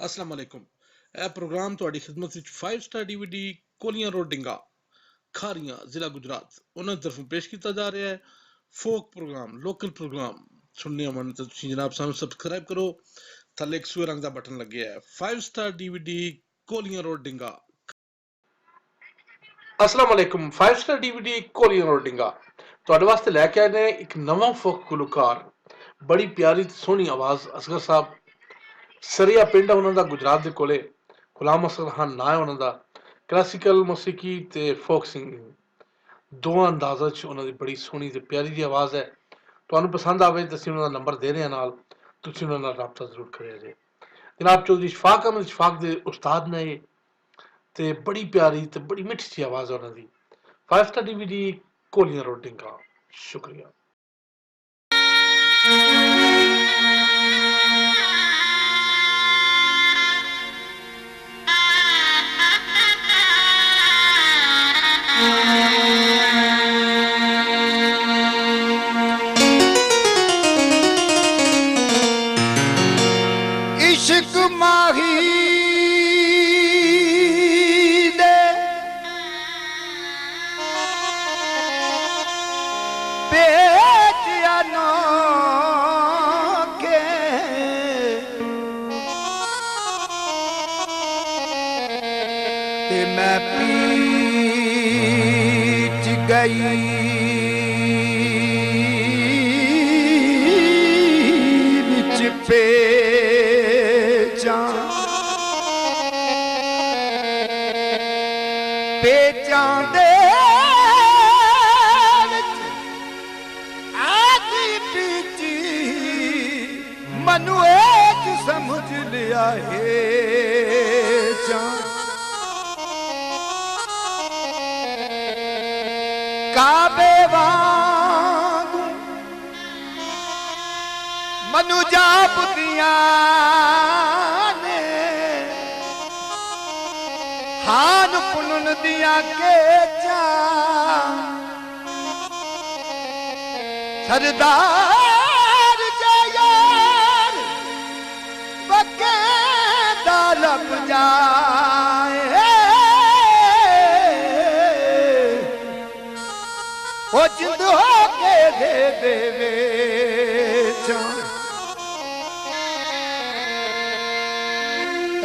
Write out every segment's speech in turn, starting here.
अस्सलाम वालेकुम। ਇਹ ਪ੍ਰੋਗਰਾਮ ਤੁਹਾਡੀ ਖidmat ਵਿੱਚ 5 ਸਟਾਰ DVD ਕੋਲੀਆਂ ਰੋਡ ਡਿੰਗਾ ਖਾਰੀਆਂ ਜ਼ਿਲ੍ਹਾ ਗੁਜਰਾਤ ਉਹਨਾਂ ਦੀ ਤਰਫੋਂ ਪੇਸ਼ ਕੀਤਾ ਜਾ ਰਿਹਾ ਹੈ। ਫੋਕ ਪ੍ਰੋਗਰਾਮ ਲੋਕਲ ਪ੍ਰੋਗਰਾਮ ਸੁਣਨੇ ਹੋਣ ਤਾਂ ਤੁਸੀਂ ਜਨਾਬ ਸਾਨੂੰ ਸਬਸਕ੍ਰਾਈਬ ਕਰੋ। ਥੱਲੇ ਇੱਕ ਸੂਏ ਰੰਗ ਦਾ ਬਟਨ ਲੱਗਿਆ ਹੈ 5 ਸਟਾਰ DVD ਕੋਲੀਆਂ ਰੋਡ ਡਿੰਗਾ। अस्सलाम वालेकुम। 5 ਸਟਾਰ DVD ਕੋਲੀਆਂ ਰੋਡ ਡਿੰਗਾ ਤੁਹਾਡੇ ਵਾਸਤੇ ਲੈ ਕੇ ਆਏ ਨੇ ਇੱਕ ਨਵਾਂ ਫੋਕ ਗੁਲਕਾਰ। ਬੜੀ ਪਿਆਰੀ ਤੇ ਸੋਹਣੀ ਆਵਾਜ਼ ਅਸਗਰ ਸਾਹਿਬ ਸਰੀਆ ਪਿੰਡ ਉਹਨਾਂ ਦਾ ਗੁਜਰਾਤ ਦੇ ਕੋਲੇ। ਗੁਲਾਮ ਅਸਗਰ ਖਾਨ ਨਾਂ ਹੈ ਉਹਨਾਂ ਦਾ। ਕਲਾਸੀਕਲ ਮੌਸੀਕੀ ਤੇ ਫੋਕ ਸਿੰਗਿੰਗ ਦੋਵਾਂ ਅੰਦਾਜ਼ਾਂ 'ਚ ਉਹਨਾਂ ਦੀ ਬੜੀ ਸੋਹਣੀ ਤੇ ਪਿਆਰੀ ਜਿਹੀ ਆਵਾਜ਼ ਹੈ। ਤੁਹਾਨੂੰ ਪਸੰਦ ਆਵੇ ਤਾਂ ਅਸੀਂ ਉਹਨਾਂ ਦਾ ਨੰਬਰ ਦੇ ਰਹੇ ਹਾਂ ਨਾਲ, ਤੁਸੀਂ ਉਹਨਾਂ ਨਾਲ ਰਾਬਤਾ ਜ਼ਰੂਰ ਕਰਿਆ ਜੇ। ਜਨਾਬ ਚੌਧਰੀ ਸ਼ਫਾਕ ਅਹਿਮਦ ਸ਼ਫਾਕ ਦੇ ਉਸਤਾਦ ਨੇ ਇਹ ਤੇ ਬੜੀ ਪਿਆਰੀ ਤੇ ਬੜੀ ਮਿੱਠੀ ਜਿਹੀ ਆਵਾਜ਼ ਹੈ ਉਹਨਾਂ ਦੀ। 5 ਸਟਾਰ DVD ਕੋਲੀਆਂ ਰੋਡ ਡਿੰਗਾ। ਸ਼ੁਕਰੀਆ। इश्क माही दे बेटिया नो के ते मैं पीच गई विच पे पेचां दे आदि पीची मनु एक समझ लिया है काबे वांगू मनु जाप दिया हान पुनन दिया के सरदार जयार बके दालब जाए ओ जिंद हो के दे देवे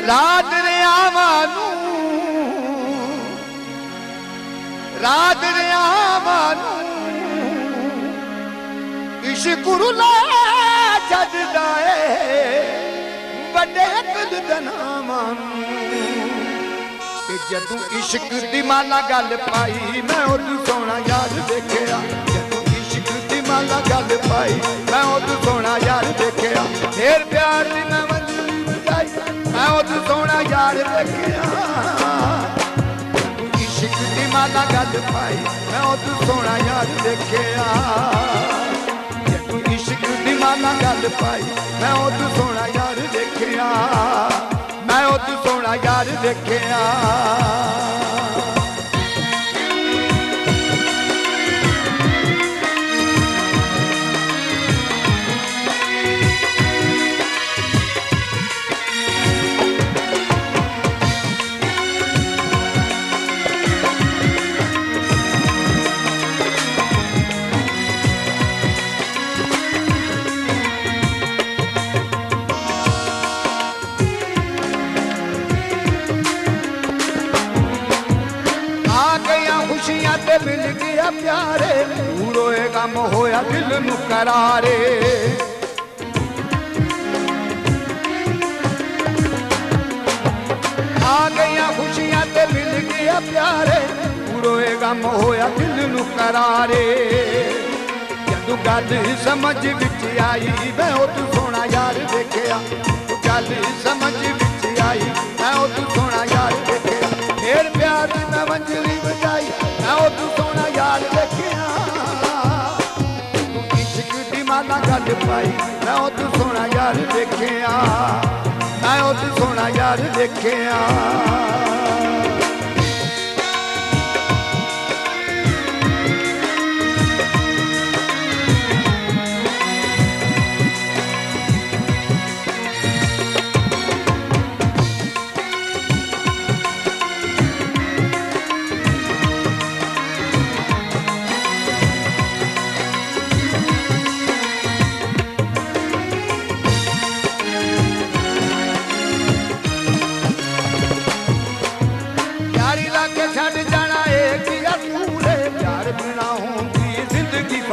रात रे आवानू रात रे आवानू इश्क रुला जददा है बड़े दिल दनावानू कि जदू इश्क दी माला गल पाई मैं उदू सोना यार देखिया। जदू इश्क दी माला गल पाई मैं उदू सोना यार देखिया। फिर प्यार दी मैं मंजली बजाई मैं उदू सोना यार देखिया। इश्क दी माला गल पाई मैं उदू सोना यार देखिया। जदू इश्क दी माला गल पाई मैं उदू सोना यार देखिया। मैं उदू सोना यार देखिया। मिल गया प्यारे पूरोए गम होया दिल नू करारे। आ गया खुशियां ते मिल गया प्यारे पूरोए गम होया दिल नू करारे। जदू गल समझ विच आई मैं उदू सोना यार देखिया। गल समझ विच आई मैं उदू सोना यार देखिया। फिर प्यार दी मैं मंजली बजाई मैं उदू सोना यार देखिया। इश्क दी माला गल पाई मैं उदू सोना यार देखिया। मैं उदू सोना यार देखिया।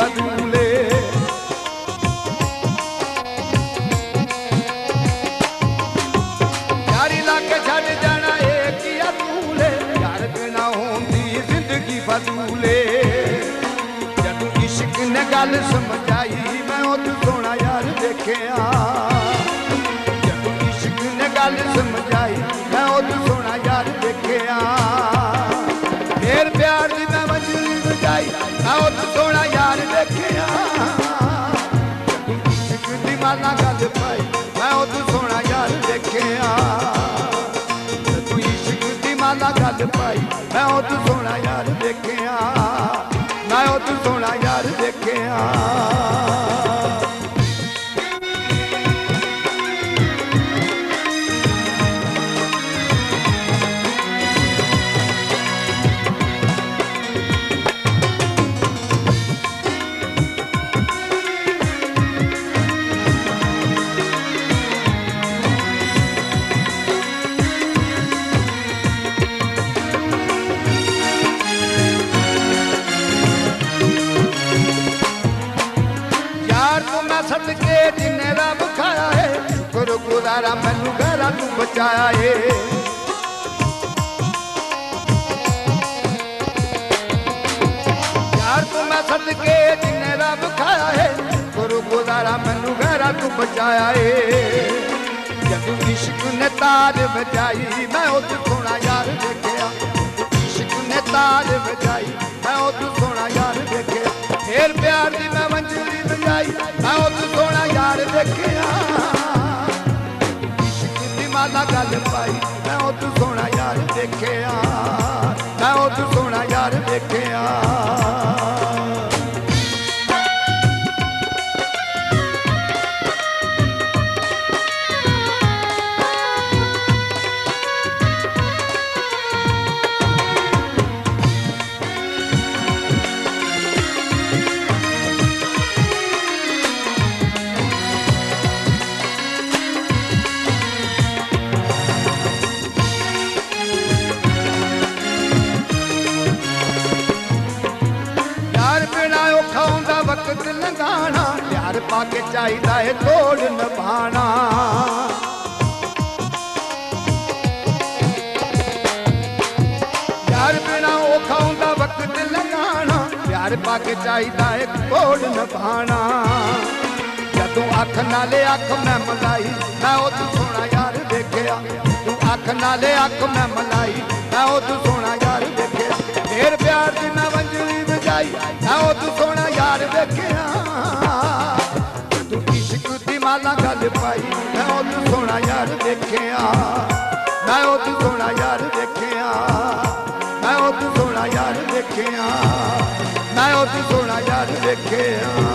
फजूले यारी लाके छड़ जाना एक ही असूले यार बिना होंदी जिंदगी फजूले जदों इश्क ने गल समझाई मैं उद सोना यार देखिया जदों इश्क ने गल समझाई मैं उद सोना यार देखिया फिर प्यार दी मैं मंजरी बजाई मैं उद सोना यार देखिया जदों इश्क दी माला गल पाई मैं उद सोना यार देखिया जदों इश्क दी माला गल पाई मैं उद सोना यार देखिया मैं उद सोना यार देखिया सदके जिन्हें रब खाया है शुक्र गुजारा मैनू घरा तू बचाया है यार तू मैं सदके जिन्हें रब खाया है शुक्र गुजारा मैनू घरा तू बचाया है जदों इश्क ने तार बजाई मैं उद सोना यार देखिया इश्क ने तार बजाई मैं उद सोना यार देखिया फिर प्यार दी मैं मंजरी बजाई मैं उद सोना यार देखिया इश्क दी माला गल पाई मैं उद सोना यार देखिया मैं उद सोना यार देखिया वक्त लगाना प्यार पाके चाहिदा है तोड़ निभाना यार बिना औखा हुंदा वक्त लगाना प्यार पाके चाहिदा है तोड़ निभाना जदों अख नाले अख मैं मलाई मैं उद सोना यार देखिया तू अख नाले अख मैं मलाई मैं उद सोना यार देखिया फिर प्यार दी मैं मंजरी बजाई मैं उद सोना यार देखिया तू इश्क दी माला गल पाई मैं उद सोना यार देखिया मैं उद सोना यार देखिया मैं उद सोना यार देखिया मैं उद सोना यार देखिया